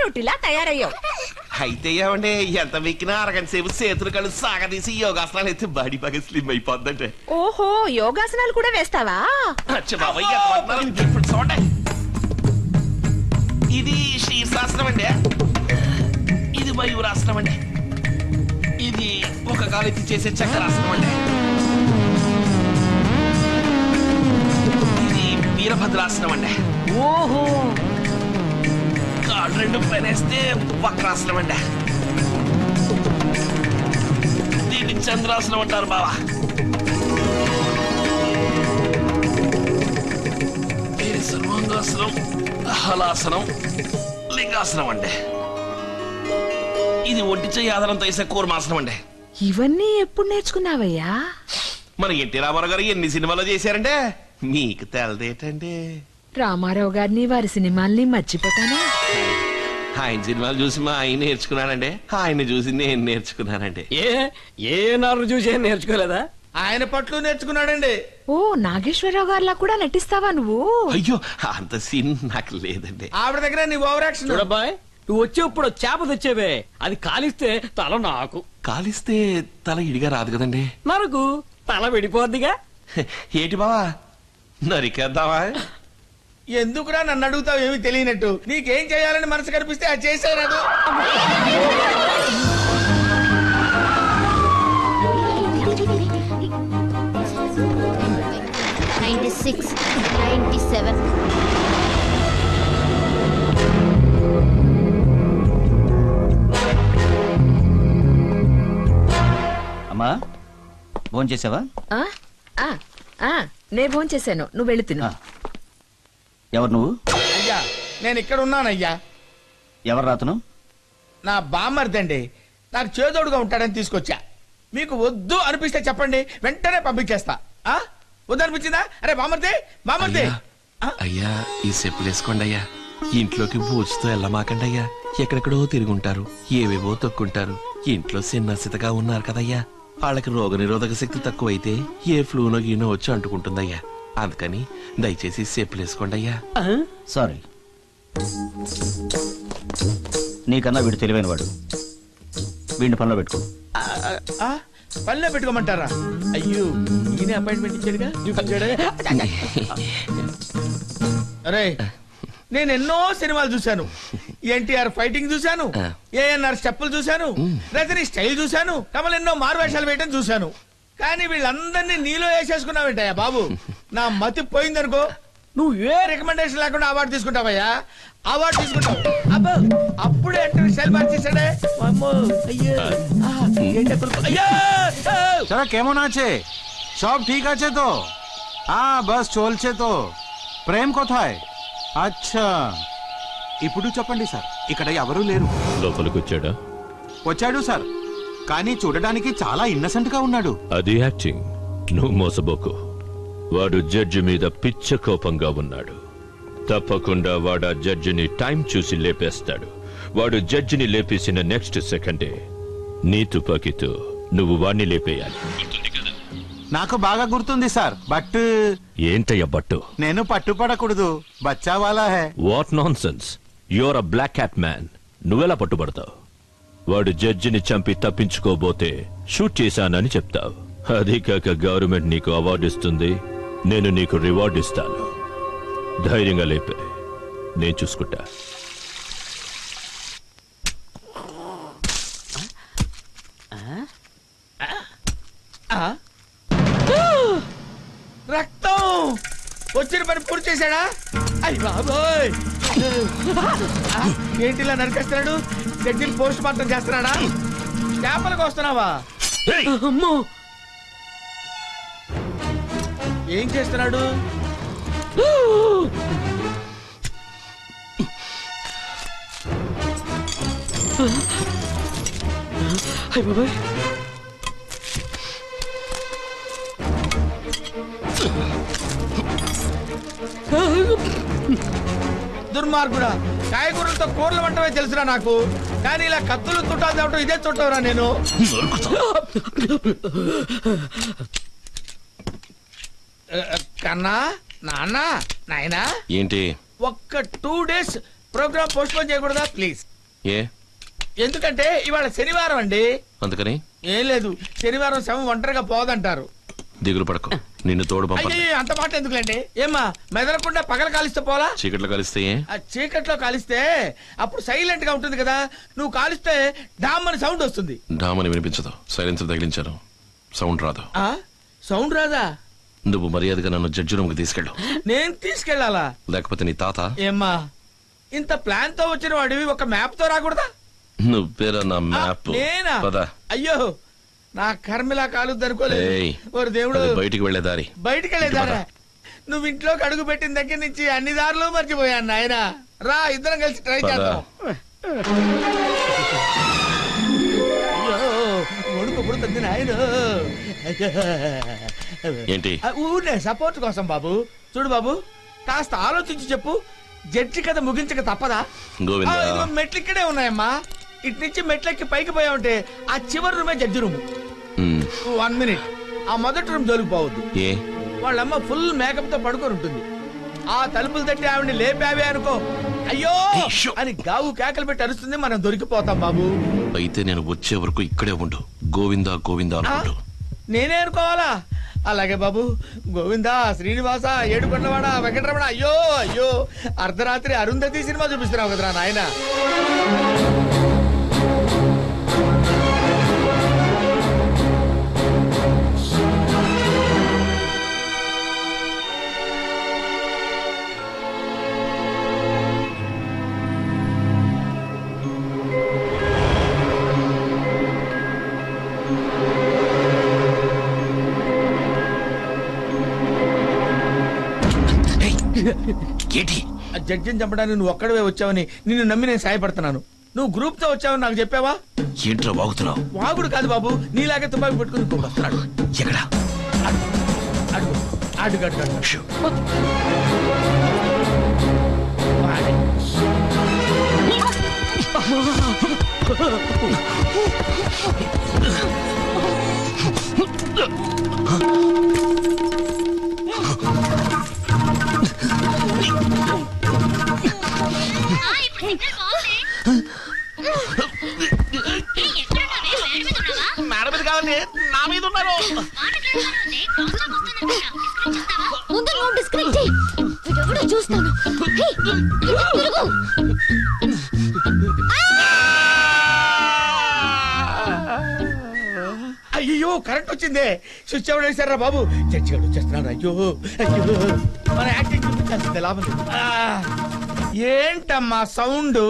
రొట్టిలా తయారయ్యావు. అయితే ఏమండి ఎంత వెక్కినా అరగంట సేపు చేతులు కళ్ళు సాగదీసి యోగాసనాలు అయితే బాడీ బాగా స్లిమ్ అయిపోద్దంటే. ఓహో, యోగాసనాలు కూడా వేస్తావా? ఇది శీర్షాసనం అండి, ఇది మయూరాసనం అండి, ఇది ఒక కాలెత్తి చేసే చక్రాసనం అండి, ఇది వీరభద్రాసనం అండి. ఓహో, కాళ్ళు రెండు పనేస్తే వక్రాసనం అండి, దీన్ని చంద్రాసనం అంటారు బావా. దీని సర్వాంగాసనం, హలాసనం, లింగాసనం అండి, ఇది ఒంటి చెయ్యి ఆధారంతో వేసే కూర్మాసనం అండి. ఇవన్నీ ఎప్పుడు నేర్చుకున్నావయ్యా? మన ఎన్టీ రామారావు గారు ఎన్ని సినిమాలు చేశారంటే మీకు తెలదేటండి. రామారావు గారిని వారి సినిమాల్ని మర్చిపోతానా? ఆయన సినిమాలు చూసి మా ఆయన నేర్చుకున్నానండి, ఆయన చూసి నేను నేర్చుకున్నానండి. ఏ నారు చూసి ఏం నేర్చుకోలేదా? ఆయన పట్లు నేర్చుకున్నాడండి. ఓ, నాగేశ్వరరావు గారిలా కూడా నటిస్తావా నువ్వు? అయ్యో అంత సీన్ నాకు లేదండి. ఆవిడ దగ్గర నీ ఓవర్ యాక్షన్. చూడబ్బాయ్, నువ్వు వచ్చేప్పుడు చేప తెచ్చేవే, అది కాలిస్తే తల నాకు, కాలిస్తే తల ఇడిగా రాదు కదండి. నరకు తల విడిపోద్దిగా. ఏటి బావా నరికేద్దామా? ఎందుకురా నన్ను అడుగుతావు ఏమి తెలియనట్టు? నీకేం చేయాలని మనసు కనిపిస్తే అది చేసేరాదు. అమ్మా భోంచేసావా? నే భోంచేశాను, నువ్వు వెళ్ళి తిను. ఎవరు నువ్వు? అయ్యా నేను ఇక్కడ ఉన్నానయ్యా. ఎవరు రాతను? నా బామ్మర్దండి, నాకు చేదోడుగా ఉంటాడని తీసుకొచ్చా. మీకు వద్దు అనిపిస్తే చెప్పండి, వెంటనే పంపించేస్తా. వద్దు అనిపించిందా? అరే బామ్మర్ది, బామ్మర్ది. అయ్యా ఈ చెప్పులు వేసుకోండి అయ్యా, ఇంట్లోకి బూచుతో వెళ్ళమాకండి అయ్యా. ఎక్కడెక్కడో తిరుగుంటారు, ఏవేవో తొక్కుంటారు. ఇంట్లో సిన్నసితగా ఉన్నారు కదయ్యా, వాళ్ళకి రోగ నిరోధక శక్తి తక్కువైతే ఏ ఫ్లూనో గీనో వచ్చి అంటుకుంటుందయ్యా. అందుకని దయచేసి చెప్పులు వేసుకోండి అయ్యా. సారీ, నీకన్నా వీడు తెలివైన వాడు, వీడిని పనిలో పెట్టుకో. పనిలో పెట్టుకోమంటారా? అయ్యో ఈయన అపాయింట్మెంట్ ఇచ్చాడుగా. అరే నేను ఎన్నో సినిమాలు చూశాను. ఎన్టీఆర్ ఫైటింగ్ చూశాను, ఏఎన్ఆర్ స్టెప్పులు చూశాను, రజనీ స్టైల్ చూశాను, కమల్ ఎన్నో మారువేషాలు వేయటం చూశాను. కానీ వీళ్ళందరినీ నీలో వేసేసుకున్నావేంటయ్యా బాబు? నా మతి పోయిందనుకో, నువ్వు ఏ రికమెండేషన్ లేకుండా అవార్డు తీసుకుంటావయ్యా. అవార్డు తీసుకుంటావు. అబ్బో అప్పుడే ఎంటర్ స్టైల్ మార్చేసాడే. কেমন আছে? সব ঠিক আছে তো? బస్ চলছে তো? ప్రేమ్ কোথায়? అచ్చా ఇప్పుడు చెప్పండి సార్, ఇక్కడ ఎవరూ లేరు. లోపలికి వచ్చాడా? వచ్చాడు సార్, కానీ చూడడానికి చాలా ఇన్నసెంట్ గా ఉన్నాడు. అది యాక్టింగ్, నువ్వు మోసబోకు. వాడు జడ్జి మీద పిచ్చ కోపంగా ఉన్నాడు. తప్పకుండా వాడు ఆ జడ్జిని టైం చూసి లేపేస్తాడు. వాడు జడ్జిని లేపేసిన నెక్స్ట్ సెకండే నీ తుపాకీతో నువ్వు వాణ్ణి లేపేయాలి. నాకు బాగా గుర్తుంది సార్, బట్ ఏంటయ్యా బట్టు? నేను పట్టుపడకూడదు, బచ్చావాలా హే. What nonsense, your uh black cat man. నువ్వెలా పట్టుబడతావు? వాడు జడ్జిని చంపి తప్పించుకోబోతే షూట్ చేశానని చెప్తావు. అది కాక గవర్నమెంట్ నీకు అవార్డు ఇస్తుంది, నేను నీకు రివార్డు ఇస్తాను. ధైర్యంగా లేపే, నేను చూసుకుంటా. రక్తం వచ్చిన పని పూర్తి చేశాడా? అయ్యి బాబోయ్, ఏంటిలా నరికేస్తున్నాడు? జడ్జిని పోస్ట్ మార్టం చేస్తున్నాడా? చేపలకు వస్తున్నావా? అమ్మో, ఏం చేస్తున్నాడు? అయ్య బాబాయ్, దుర్మార్గుడా, కాయగూరలతో కూరలు వంటమే తెలుసురా నాకు, కానీ ఇలా కత్తులు చుట్టాలు తేవటం ఇదే చుట్టవరా నేను. కన్నా నాన్న నాయనా, ఏంటి ఒక్క 2 days ప్రోగ్రామ్ పోస్ట్ పోన్ చేయకూడదా ప్లీజ్? ఏ ఎందుకంటే ఇవాళ శనివారం అండి. అందుకని ఏం లేదు, శనివారం శవం ఒంటరిగా పోదంటారు. దిగులు పడకు, నిన్ను తోడు పంప. అయ్యో అంత మాట ఎందుకులేండి? ఏమ్మా మెదలకుండా పగల కాలిస్తే పోలా? చీకట్లో కలిస్తే ఏ? ఆ చీకట్లో కాలిస్తే అప్పుడు సైలెంట్ గా ఉంటుంది కదా. నువ్వు కాలిస్తే డామ్ అని సౌండ్ వస్తుంది. డామని వినిపించదు, సైలెన్సర్ తగిలించారు, సౌండ్ రాదు. ఆ సౌండ్ రాదా? నువ్వు మర్యాదగా నన్ను జడ్జి రూమ్ కి తీసుకెళ్ళు. నేను తీసుకెళ్లాలా? లేకపోతే నీ తాత. ఏమ్మా ఇంత ప్లాన్ తో వచ్చిన వాడివి ఒక మ్యాప్ తో రాకూడదా? నువ్వేరా నా మ్యాప్? నేనా? పద. అయ్యో నా కర్మిలా కాలుద్ది అనుకోలేదు. ఏయ్, ఓరి దేవుడు. అది బయటికి వెళ్లే దారి. బయటికి వెళ్ళేదారా? నువ్వు ఇంట్లోకి అడుగు పెట్టిన దగ్గర నుంచి అన్ని దారులు మర్చిపోయాను నాయన. రా ఇద్దరం కలిసి ట్రై పద. చేద్దాం. అయ్యో వణుకు పుడుతుంది నాయన. ఏంటి? ఊరినే సపోర్ట్ కోసం బాబు. చూడు బాబు, కాస్త ఆలోచించి చెప్పు. జడ్జి కథ ముగించక తప్పదా? గోవిందా. ఇదిగో మెట్లు ఇక్కడే ఉన్నాయమ్మా. ఇటు నుంచి మెట్లెక్కి పైకి పోయావంటే ఆ చివరి రూమే జడ్జి రూము. 1 మినిట్, ఆ మొదటి రూమ్ జోలికిపోవద్దు. ఏ? వాళ్ళమ్మ ఫుల్ మేకప్ తో పడుకొని ఉంటుంది. ఆ తలుపులు తట్టి ఆవిడ్ని లేపావే అనుకో, అయ్యో అని గావు కేకలు పెట్టి అరుస్తుంది. మనం దొరికిపోతాం బాబు. అయితే నేను వచ్చే వరకు ఇక్కడే ఉండు. గోవిందా గోవిందా అనుకుంటూ. నేనే అనుకోవాలా? అలాగే బాబు. గోవిందా, శ్రీనివాస, ఏడుకొండవాడ, వెంకటరమణ. అయ్యో అయ్యో, అర్ధరాత్రి అరుంధతి సినిమా చూపిస్తున్నావు కదరా నాయన. ఏంటి? జడ్జిని చంపడానికి నువ్వు ఒక్కడవే వచ్చావని నిన్ను నమ్మి నేను సాయపడుతున్నాను. నువ్వు గ్రూప్ తో వచ్చావని నాకు చెప్పావా? ఏంట్రా వాగుతున్నావు? వాగుడు కాదు బాబు, నీలాగే తుపాకి పెట్టుకుని ఇంకొకడు వస్తున్నాడు. ఎక్కడా? అడుగు అడుగు అడుగు అడుగు. షూ. వాడే. మేడం మీద కావాలి, నా మీద ఉన్నారు. ముందు నువ్వు డిస్కనెక్ట్ చెయ్యి. వీడెవడో చూస్తాను. హే, తిరుగు. అయ్యో కరెంట్ వచ్చిందే. స్విచ్ ఎవరు వేశారా బాబు? జడ్జి గారు వచ్చేస్తున్నాడు. అయ్యో అయ్యో, మన యాక్టింగ్ చూపించాల్సిందే, లాభం లేదు. ఏంటమ్మా సౌండ్?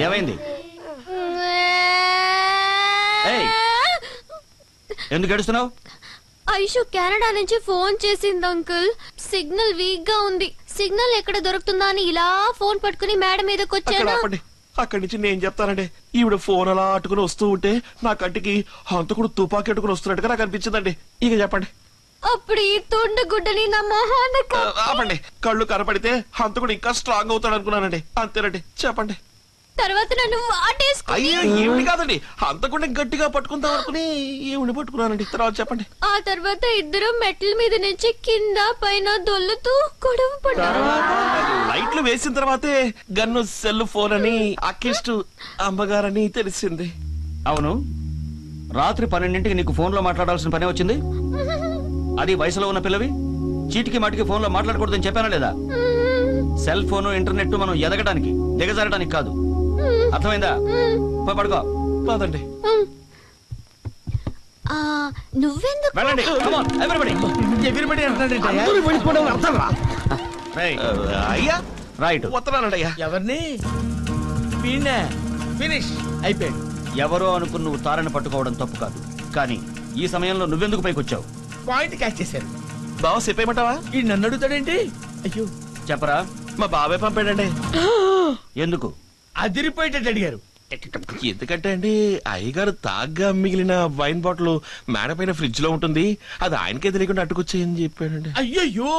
ఏమైంది? ఏయ్, ఎందుకు ఏడుస్తున్నావు? ఐషు కెనడా నుంచి ఫోన్ చేసింది అంకుల్. సిగ్నల్ వీక్ గా ఉంది. సిగ్నల్ ఎక్కడ దొరుకుతుందా అని ఇలా ఫోన్ పట్టుకుని మేడం మీదకి వచ్చాను. అక్కడి నుంచి నేను చెప్తానండి. ఈవిడ ఫోన్ అలా అట్టుకుని వస్తూ ఉంటే నా కంటికి హంతకుడు తుపాకి అట్టుకుని వస్తున్నట్టుగా నాకు అనిపించిందండి. ఇక చెప్పండి. అప్పుడు ఈ తుండు గుడ్డని నా మొహాన్ని ఆపండి. కళ్ళు కనపడితే హంతకుడు ఇంకా స్ట్రాంగ్ అవుతాడు అనుకున్నానండి. అంతేనండి, చెప్పండి. తర్వాత నన్ను వాటేసుకుని అయ్యో ఏమిటి కాదండి, హంతకుడిని గట్టిగా పట్టుకుందాం అనుకుని ఏమిటి పట్టుకున్నానండి. తర్వాత చెప్పండి. ఆ తర్వాత ఇద్దరు మెట్ల మీద నుంచి కింద పైన దొల్లుతూ గొడవ పడ్డారు. లైట్లు వేసిన తర్వాతే గన్ను సెల్ ఫోన్ అని అక్కిష్టు అమ్మగారని తెలిసింది. అవును, రాత్రి 12ంటికి నీకు ఫోన్ లో మాట్లాడాల్సిన పనే వచ్చింది. అది వయసులో ఉన్న పిల్లవి చీటికి మాటికి ఫోన్ లో మాట్లాడకూడదని చెప్పానా లేదా? సెల్ ఫోన్ ఇంటర్నెట్ మనం ఎదగడానికి దిగజారడానికి కాదు. అర్థమైందా? పడుకో. కాదండి. నువ్వెందుకు? వెళ్ళండి. Come on, everybody. ఎగిరిపడి అంటున్నాడంటే అందరూ వెళ్ళిపోవడం అర్థం రా. Hey, అయ్యా right. వస్తున్నానండి అయ్యా. ఎవరిని? వీణ్ణే. ఫినిష్ అయిపోయాడు. ఎవరో అనుకుని నువ్వు తారని పట్టుకోవడం తప్పు కాదు, కానీ ఈ సమయంలో నువ్వెందుకు పైకొచ్చావు? పాయింట్ క్యాచ్ చేశారు. బావ చెప్పేయమంటావా? ఈ నన్ను అడుగుతాడేంటి? అయ్యో చెప్పరా. మా బాబాయ్ పంపాడండి. ఎందుకు? అదిరిపోయేటట్టు అడిగారు. ఎందుకంటే అండి, అయ్యగారు తాగ్గా మిగిలిన వైన్ బాటిల్ మేడ పైన ఫ్రిడ్జ్ లో ఉంటుంది, అది ఆయనకే తెలియకుండా అట్టుకొచ్చేయని చెప్పాడండి. అయ్యయ్యో,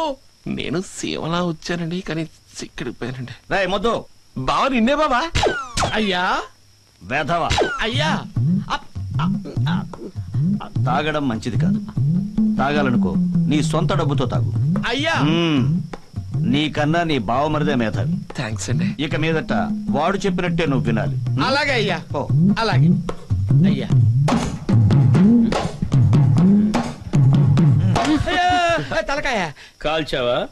నేను సేవలా వచ్చానండి, కానీ సిక్కడిపోయానండి. రే మొద్దు, బావ నిన్నే బాబా. అయ్యా వేధవా. అయ్యా, తాగడం మంచిది కాదు. తాగాలనుకో నీ సొంత డబ్బుతో తాగు. అయ్యా మ్మ్. నీకన్నా నీ బావమరిదే మేధావి. థ్యాంక్స్ అండి. ఇక మీదట వాడు చెప్పినట్టే నువ్వు వినాలి. అలాగే అయ్యా. ఓ. అలాగే అయ్యా. అయ్యో, తలకాయ. కాల్చావా?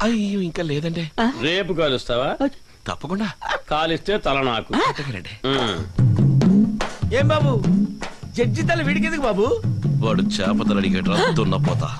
అయ్యో ఇంకా లేదండి. రేపు కాలుస్తావా? తప్పకుండా. కాలిస్తే తల నాకు. అట్టగనండి. ఏం బాబు జడ్జి తల విడికెందుకు బాబు? వాడు చేపతలు అడిగేట దున్నపోతా.